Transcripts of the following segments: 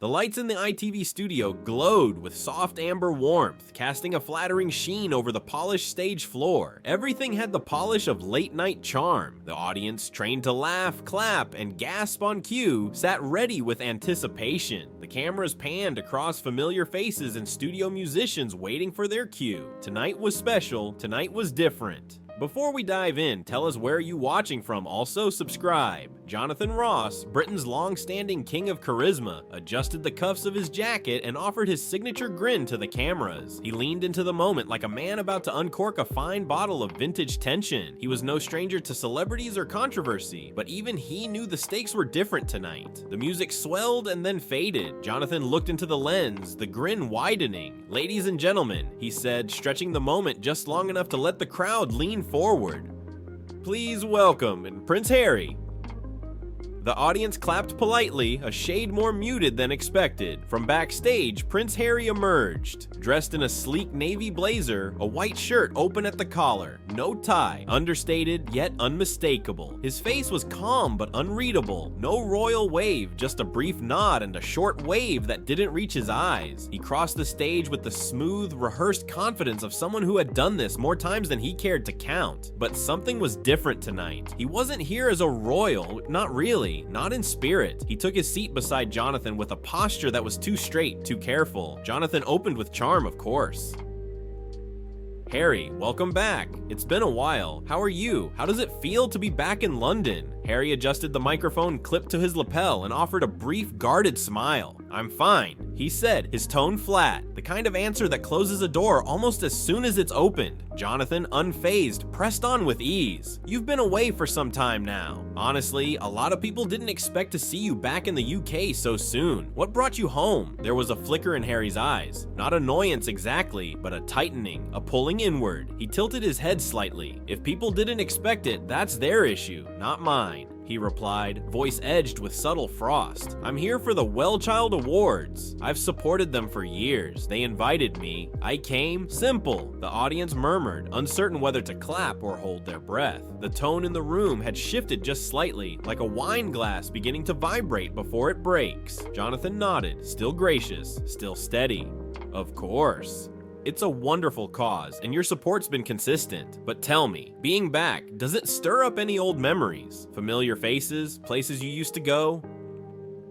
The lights in the ITV studio glowed with soft amber warmth, casting a flattering sheen over the polished stage floor. Everything had the polish of late-night charm. The audience, trained to laugh, clap, and gasp on cue, sat ready with anticipation. The cameras panned across familiar faces and studio musicians waiting for their cue. Tonight was special, tonight was different. Before we dive in, tell us where you watching from. Also subscribe. Jonathan Ross, Britain's long-standing king of charisma, adjusted the cuffs of his jacket and offered his signature grin to the cameras. He leaned into the moment like a man about to uncork a fine bottle of vintage tension. He was no stranger to celebrities or controversy, but even he knew the stakes were different tonight. The music swelled and then faded. Jonathan looked into the lens, the grin widening. "Ladies and gentlemen," he said, stretching the moment just long enough to let the crowd lean forward. "Please welcome Prince Harry." The audience clapped politely, a shade more muted than expected. From backstage, Prince Harry emerged, dressed in a sleek navy blazer, a white shirt open at the collar, no tie, understated yet unmistakable. His face was calm but unreadable, no royal wave, just a brief nod and a short wave that didn't reach his eyes. He crossed the stage with the smooth, rehearsed confidence of someone who had done this more times than he cared to count. But something was different tonight. He wasn't here as a royal, not really. Not in spirit. He took his seat beside Jonathan with a posture that was too straight, too careful. Jonathan opened with charm, of course. "Harry, welcome back. It's been a while. How are you? How does it feel to be back in London?" Harry adjusted the microphone clipped to his lapel and offered a brief, guarded smile. "I'm fine," he said, his tone flat, the kind of answer that closes a door almost as soon as it's opened. Jonathan, unfazed, pressed on with ease. "You've been away for some time now. Honestly, a lot of people didn't expect to see you back in the UK so soon. What brought you home?" There was a flicker in Harry's eyes. Not annoyance exactly, but a tightening, a pulling inward. He tilted his head slightly. "If people didn't expect it, that's their issue, not mine," he replied, voice edged with subtle frost. "I'm here for the Well-Child Awards. I've supported them for years. They invited me. I came. Simple." The audience murmured, uncertain whether to clap or hold their breath. The tone in the room had shifted just slightly, like a wine glass beginning to vibrate before it breaks. Jonathan nodded, still gracious, still steady. "Of course. It's a wonderful cause, and your support's been consistent. But tell me, being back, does it stir up any old memories? Familiar faces, places you used to go?"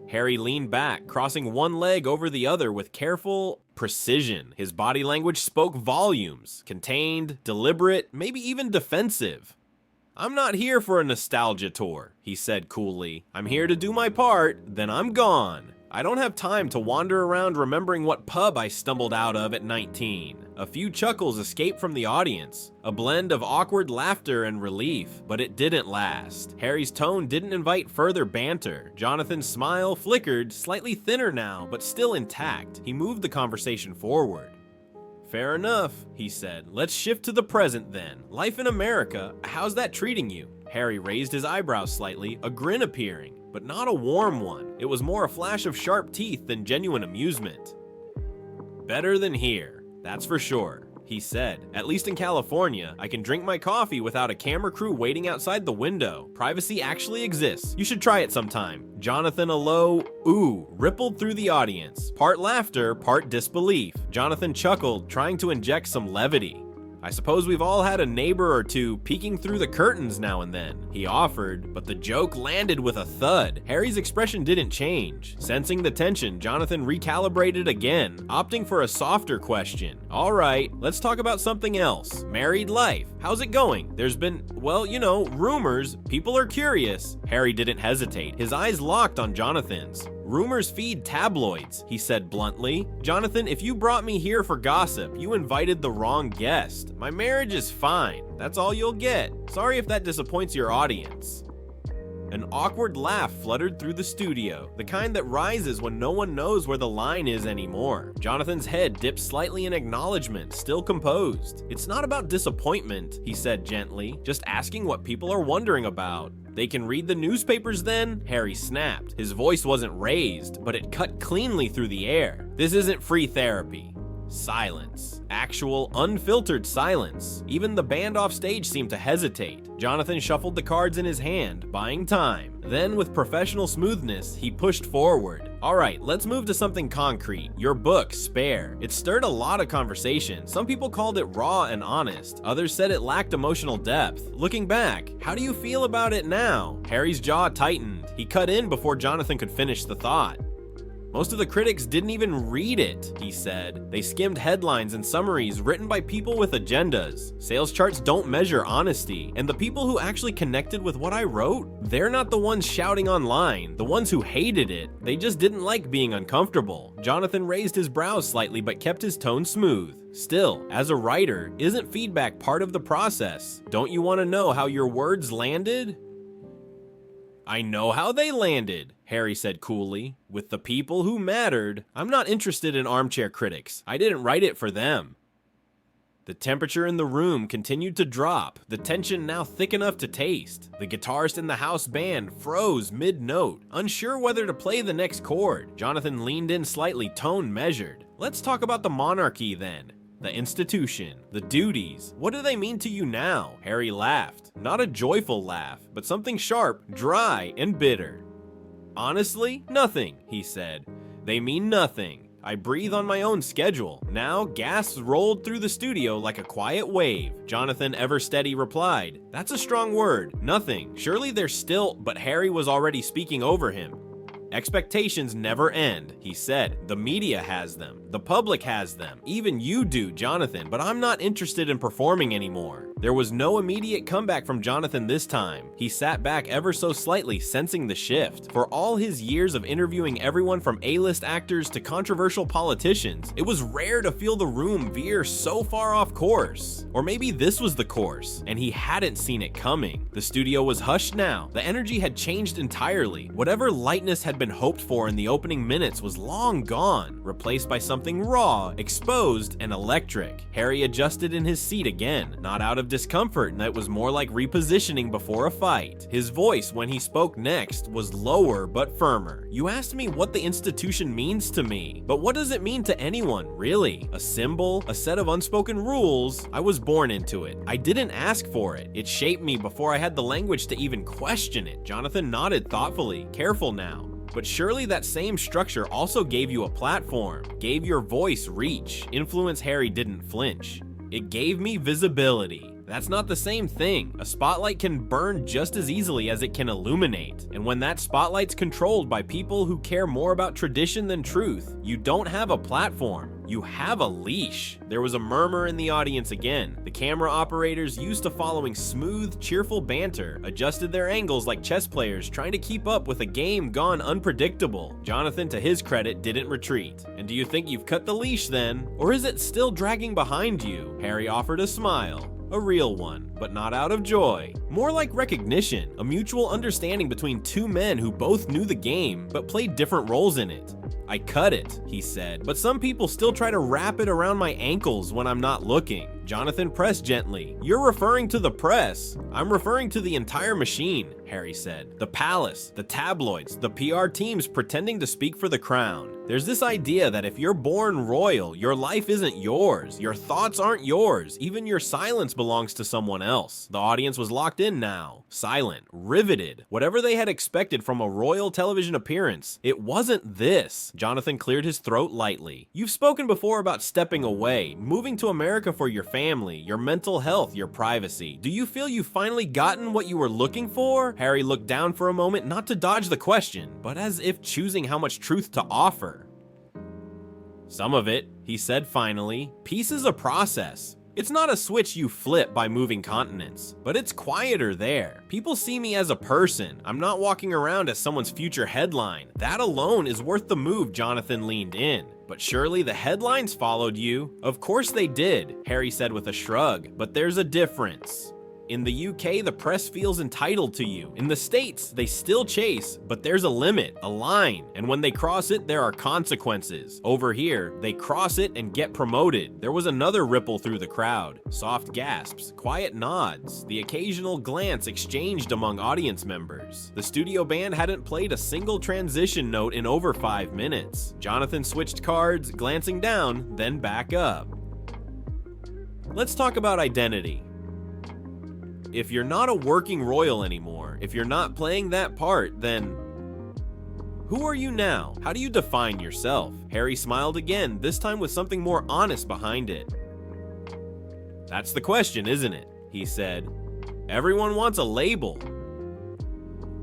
Harry leaned back, crossing one leg over the other with careful precision. His body language spoke volumes, contained, deliberate, maybe even defensive. "I'm not here for a nostalgia tour," he said coolly. "I'm here to do my part, then I'm gone. I don't have time to wander around remembering what pub I stumbled out of at 19. A few chuckles escaped from the audience, a blend of awkward laughter and relief, but it didn't last. Harry's tone didn't invite further banter. Jonathan's smile flickered, slightly thinner now, but still intact. He moved the conversation forward. "Fair enough," he said. "Let's shift to the present then. Life in America, how's that treating you?" Harry raised his eyebrows slightly, a grin appearing, but not a warm one. It was more a flash of sharp teeth than genuine amusement. "Better than here, that's for sure," he said. "At least in California, I can drink my coffee without a camera crew waiting outside the window. Privacy actually exists. You should try it sometime." Jonathan, a low ooh rippled through the audience. Part laughter, part disbelief. Jonathan chuckled, trying to inject some levity. "I suppose we've all had a neighbor or two peeking through the curtains now and then," he offered, but the joke landed with a thud. Harry's expression didn't change. Sensing the tension, Jonathan recalibrated again, opting for a softer question. "All right, let's talk about something else. Married life. How's it going? There's been, well, rumors. People are curious." Harry didn't hesitate. His eyes locked on Jonathan's. "Rumors feed tabloids," he said bluntly. "Jonathan, if you brought me here for gossip, you invited the wrong guest. My marriage is fine. That's all you'll get. Sorry if that disappoints your audience." An awkward laugh fluttered through the studio, the kind that rises when no one knows where the line is anymore. Jonathan's head dipped slightly in acknowledgement, still composed. "It's not about disappointment," he said gently, "just asking what people are wondering about." "They can read the newspapers then?" Harry snapped. His voice wasn't raised, but it cut cleanly through the air. "This isn't free therapy." Silence. Actual, unfiltered silence. Even the band off stage seemed to hesitate. Jonathan shuffled the cards in his hand, buying time. Then, with professional smoothness, he pushed forward. Alright, let's move to something concrete. Your book, Spare. It stirred a lot of conversation. Some people called it raw and honest. Others said it lacked emotional depth. Looking back, how do you feel about it now? Harry's jaw tightened. He cut in before Jonathan could finish the thought. Most of the critics didn't even read it, he said. They skimmed headlines and summaries written by people with agendas. Sales charts don't measure honesty, and the people who actually connected with what I wrote, they're not the ones shouting online, the ones who hated it. They just didn't like being uncomfortable. Jonathan raised his brows slightly but kept his tone smooth. Still, as a writer, isn't feedback part of the process? Don't you want to know how your words landed? I know how they landed, Harry said coolly. With the people who mattered. I'm not interested in armchair critics. I didn't write it for them. The temperature in the room continued to drop, the tension now thick enough to taste. The guitarist in the house band froze mid-note, unsure whether to play the next chord. Jonathan leaned in slightly, tone measured. Let's talk about the monarchy then. The institution, the duties, what do they mean to you now? Harry laughed. Not a joyful laugh, but something sharp, dry, and bitter. Honestly, nothing, he said. They mean nothing. I breathe on my own schedule. Now, gasps rolled through the studio like a quiet wave. Jonathan, ever steady, replied, That's a strong word. Nothing. Surely there's still, but Harry was already speaking over him. Expectations never end, he said. The media has them. The public has them. Even you do, Jonathan, but I'm not interested in performing anymore. There was no immediate comeback from Jonathan this time. He sat back ever so slightly, sensing the shift. For all his years of interviewing everyone from A-list actors to controversial politicians, it was rare to feel the room veer so far off course. Or maybe this was the course, and he hadn't seen it coming. The studio was hushed now. The energy had changed entirely. Whatever lightness had been hoped for in the opening minutes was long gone, replaced by something raw, exposed, and electric. Harry adjusted in his seat again, not out of discomfort, that was more like repositioning before a fight. His voice, when he spoke next, was lower but firmer. You asked me what the institution means to me, but what does it mean to anyone, really? A symbol? A set of unspoken rules? I was born into it. I didn't ask for it. It shaped me before I had the language to even question it. Jonathan nodded thoughtfully, careful now. But surely that same structure also gave you a platform, gave your voice reach. Influence. Harry didn't flinch. It gave me visibility. That's not the same thing. A spotlight can burn just as easily as it can illuminate. And when that spotlight's controlled by people who care more about tradition than truth, you don't have a platform. You have a leash. There was a murmur in the audience again. The camera operators, used to following smooth, cheerful banter, adjusted their angles like chess players trying to keep up with a game gone unpredictable. Jonathan, to his credit, didn't retreat. And do you think you've cut the leash then? Or is it still dragging behind you? Harry offered a smile. A real one, but not out of joy. More like recognition, a mutual understanding between two men who both knew the game, but played different roles in it. I cut it, he said, but some people still try to wrap it around my ankles when I'm not looking. Jonathan pressed gently. You're referring to the press. I'm referring to the entire machine, Harry said. The palace, the tabloids, the PR teams pretending to speak for the crown. There's this idea that if you're born royal, your life isn't yours, your thoughts aren't yours, even your silence belongs to someone else. The audience was locked in now, silent, riveted. Whatever they had expected from a royal television appearance, it wasn't this. Jonathan cleared his throat lightly. You've spoken before about stepping away, moving to America for your family, your mental health, your privacy. Do you feel you've finally gotten what you were looking for? Harry looked down for a moment, not to dodge the question, but as if choosing how much truth to offer. Some of it, he said finally. Peace is a process. It's not a switch you flip by moving continents, but it's quieter there. People see me as a person. I'm not walking around as someone's future headline. That alone is worth the move. Jonathan leaned in. But surely the headlines followed you. Of course they did, Harry said with a shrug, but there's a difference. In the UK, the press feels entitled to you. In the States, they still chase, but there's a limit, a line, and when they cross it, there are consequences. Over here, they cross it and get promoted. There was another ripple through the crowd. Soft gasps, quiet nods, the occasional glance exchanged among audience members. The studio band hadn't played a single transition note in over 5 minutes. Jonathan switched cards, glancing down, then back up. Let's talk about identity. If you're not a working royal anymore, if you're not playing that part, then who are you now? How do you define yourself? Harry smiled again, this time with something more honest behind it. That's the question, isn't it? He said. Everyone wants a label.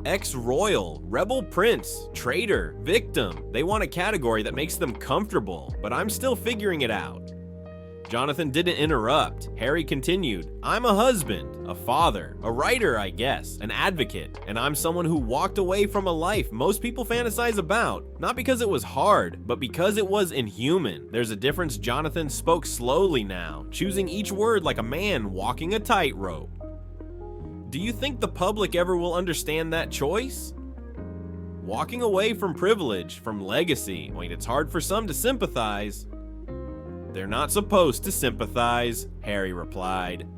Ex-royal, rebel prince, traitor, victim. They want a category that makes them comfortable, but I'm still figuring it out. Jonathan didn't interrupt. Harry continued, I'm a husband, a father, a writer, I guess, an advocate, and I'm someone who walked away from a life most people fantasize about, not because it was hard, but because it was inhuman. There's a difference. Jonathan spoke slowly now, choosing each word like a man walking a tightrope. Do you think the public ever will understand that choice? Walking away from privilege, from legacy, it's hard for some to sympathize. They're not supposed to sympathize, Harry replied.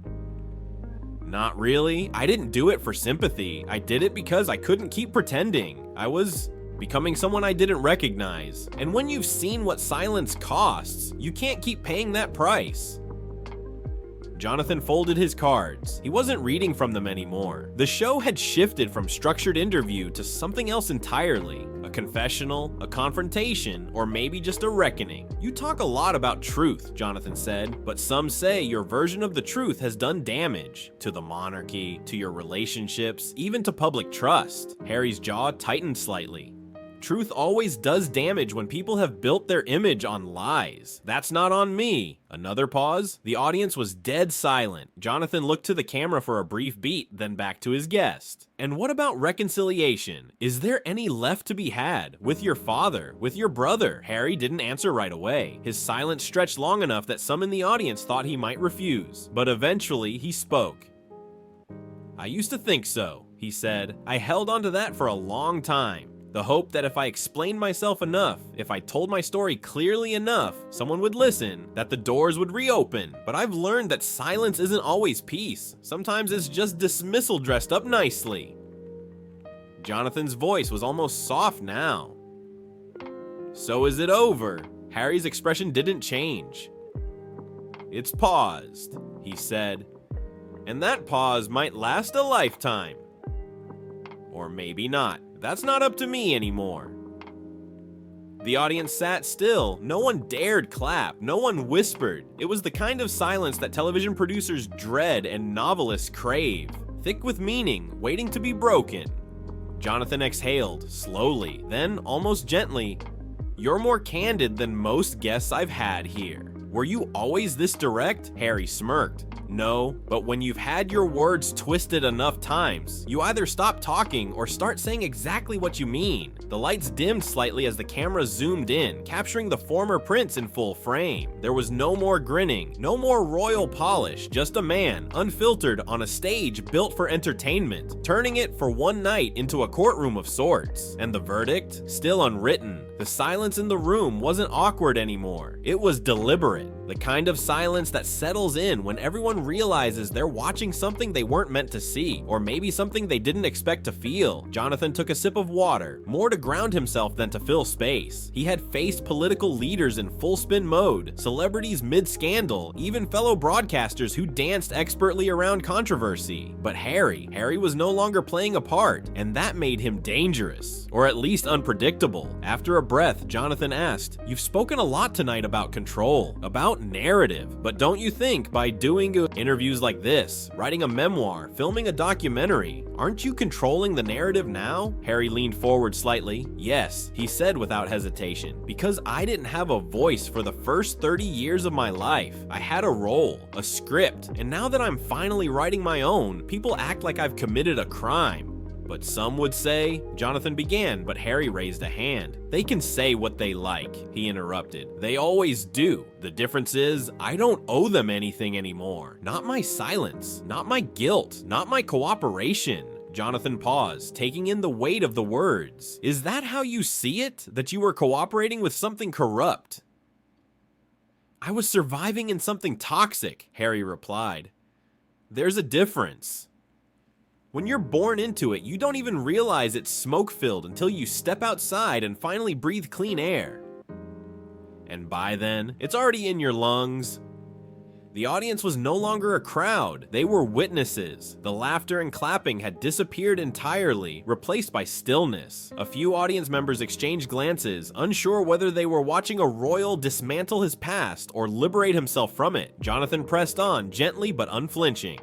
Not really. I didn't do it for sympathy. I did it because I couldn't keep pretending. I was becoming someone I didn't recognize. And when you've seen what silence costs, you can't keep paying that price. Jonathan folded his cards. He wasn't reading from them anymore. The show had shifted from structured interview to something else entirely. A confessional, a confrontation, or maybe just a reckoning. You talk a lot about truth, Jonathan said, but some say your version of the truth has done damage to the monarchy, to your relationships, even to public trust. Harry's jaw tightened slightly. Truth always does damage when people have built their image on lies. That's not on me. Another pause. The audience was dead silent. Jonathan looked to the camera for a brief beat, then back to his guest. And what about reconciliation? Is there any left to be had? With your father? With your brother? Harry didn't answer right away. His silence stretched long enough that some in the audience thought he might refuse. But eventually, he spoke. I used to think so, he said. I held on to that for a long time. The hope that if I explained myself enough, if I told my story clearly enough, someone would listen, that the doors would reopen. But I've learned that silence isn't always peace. Sometimes it's just dismissal dressed up nicely. Jonathan's voice was almost soft now. So is it over? Harry's expression didn't change. It's paused, he said. And that pause might last a lifetime. Or maybe not. That's not up to me anymore. The audience sat still. No one dared clap. No one whispered. It was the kind of silence that television producers dread and novelists crave. Thick with meaning, waiting to be broken. Jonathan exhaled, slowly, then almost gently. You're more candid than most guests I've had here. Were you always this direct? Harry smirked. No, but when you've had your words twisted enough times, you either stop talking or start saying exactly what you mean. The lights dimmed slightly as the camera zoomed in, capturing the former prince in full frame. There was no more grinning, no more royal polish, just a man, unfiltered, on a stage built for entertainment, turning it for one night into a courtroom of sorts. And the verdict? Still unwritten. The silence in the room wasn't awkward anymore. It was deliberate. The kind of silence that settles in when everyone realizes they're watching something they weren't meant to see, or maybe something they didn't expect to feel. Jonathan took a sip of water, more to ground himself than to fill space. He had faced political leaders in full spin mode, celebrities mid-scandal, even fellow broadcasters who danced expertly around controversy. But Harry was no longer playing a part, and that made him dangerous, or at least unpredictable. After a breath, Jonathan asked, "You've spoken a lot tonight about control, about narrative, but don't you think by doing interviews like this, writing a memoir, filming a documentary, aren't you controlling the narrative now?" Harry leaned forward slightly. Yes, he said without hesitation, because I didn't have a voice for the first 30 years of my life. I had a role, a script, and now that I'm finally writing my own, people act like I've committed a crime. But some would say, Jonathan began, but Harry raised a hand. They can say what they like, he interrupted. They always do. The difference is, I don't owe them anything anymore. Not my silence, not my guilt, not my cooperation. Jonathan paused, taking in the weight of the words. Is that how you see it? That you were cooperating with something corrupt? I was surviving in something toxic, Harry replied. There's a difference. When you're born into it, you don't even realize it's smoke-filled until you step outside and finally breathe clean air. And by then, it's already in your lungs. The audience was no longer a crowd, they were witnesses. The laughter and clapping had disappeared entirely, replaced by stillness. A few audience members exchanged glances, unsure whether they were watching a royal dismantle his past or liberate himself from it. Jonathan pressed on, gently but unflinching.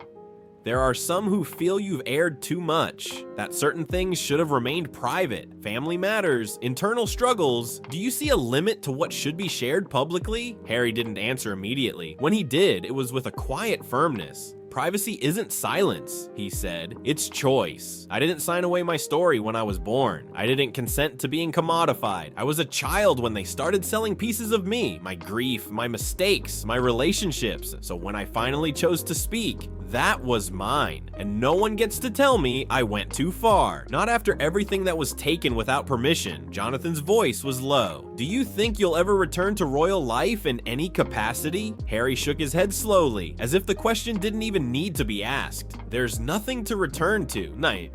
There are some who feel you've aired too much, that certain things should have remained private. Family matters, internal struggles. Do you see a limit to what should be shared publicly? Harry didn't answer immediately. When he did, it was with a quiet firmness. Privacy isn't silence, he said. It's choice. I didn't sign away my story when I was born. I didn't consent to being commodified. I was a child when they started selling pieces of me, my grief, my mistakes, my relationships. So when I finally chose to speak, that was mine, and no one gets to tell me I went too far. Not after everything that was taken without permission. Jonathan's voice was low. Do you think you'll ever return to royal life in any capacity? Harry shook his head slowly, as if the question didn't even need to be asked. There's nothing to return to. Night.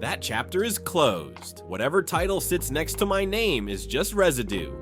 That chapter is closed. Whatever title sits next to my name is just residue.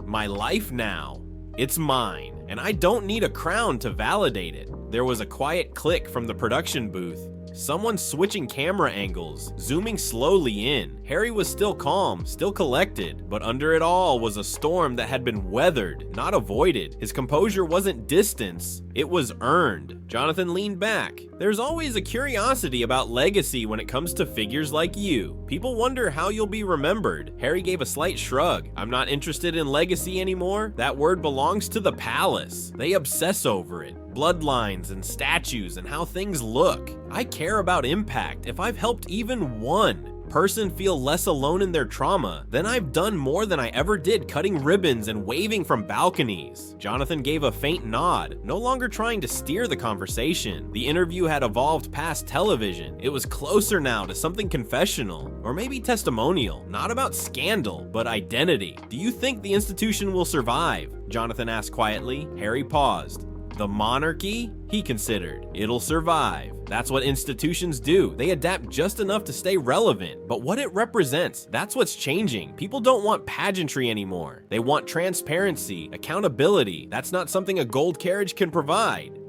My life now. It's mine, and I don't need a crown to validate it. There was a quiet click from the production booth. Someone switching camera angles, zooming slowly in. Harry was still calm, still collected, but under it all was a storm that had been weathered, not avoided. His composure wasn't distance, it was earned. Jonathan leaned back. There's always a curiosity about legacy when it comes to figures like you. People wonder how you'll be remembered. Harry gave a slight shrug. I'm not interested in legacy anymore. That word belongs to the palace. They obsess over it. Bloodlines and statues and how things look. I care about impact. If I've helped even one person feel less alone in their trauma, then I've done more than I ever did cutting ribbons and waving from balconies. Jonathan gave a faint nod, no longer trying to steer the conversation. The interview had evolved past television. It was closer now to something confessional, or maybe testimonial, not about scandal, but identity. Do you think the institution will survive? Jonathan asked quietly. Harry paused. The monarchy? He considered. It'll survive. That's what institutions do. They adapt just enough to stay relevant. But what it represents, that's what's changing. People don't want pageantry anymore. They want transparency, accountability. That's not something a gold carriage can provide.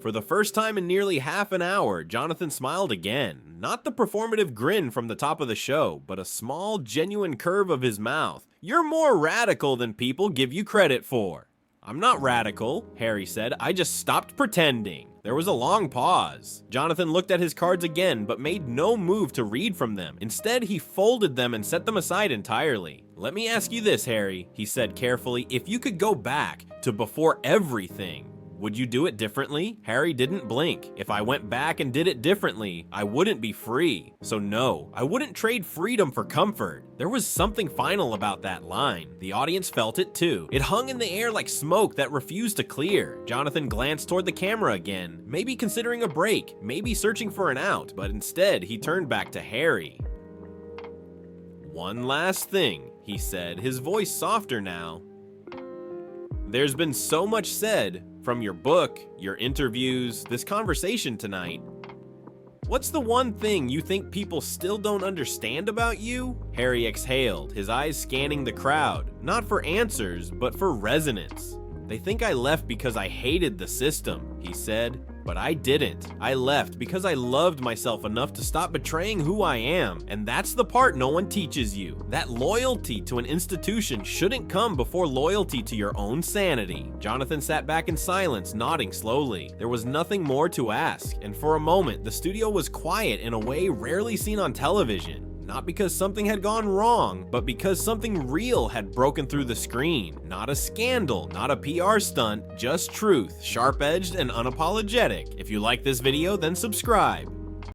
For the first time in nearly half an hour, Jonathan smiled again. Not the performative grin from the top of the show, but a small, genuine curve of his mouth. You're more radical than people give you credit for. I'm not radical, Harry said. I just stopped pretending. There was a long pause. Jonathan looked at his cards again, but made no move to read from them. Instead, he folded them and set them aside entirely. Let me ask you this, Harry, he said carefully. If you could go back to before everything, would you do it differently? Harry didn't blink. If I went back and did it differently, I wouldn't be free. So no, I wouldn't trade freedom for comfort. There was something final about that line. The audience felt it too. It hung in the air like smoke that refused to clear. Jonathan glanced toward the camera again, maybe considering a break, maybe searching for an out, but instead he turned back to Harry. One last thing, he said, his voice softer now. There's been so much said, from your book, your interviews, this conversation tonight. What's the one thing you think people still don't understand about you? Harry exhaled, his eyes scanning the crowd, not for answers, but for resonance. They think I left because I hated the system, he said. But I didn't. I left because I loved myself enough to stop betraying who I am. And that's the part no one teaches you. That loyalty to an institution shouldn't come before loyalty to your own sanity. Jonathan sat back in silence, nodding slowly. There was nothing more to ask. And for a moment, the studio was quiet in a way rarely seen on television. Not because something had gone wrong, but because something real had broken through the screen. Not a scandal, not a PR stunt, just truth, sharp-edged and unapologetic. If you like this video, then subscribe.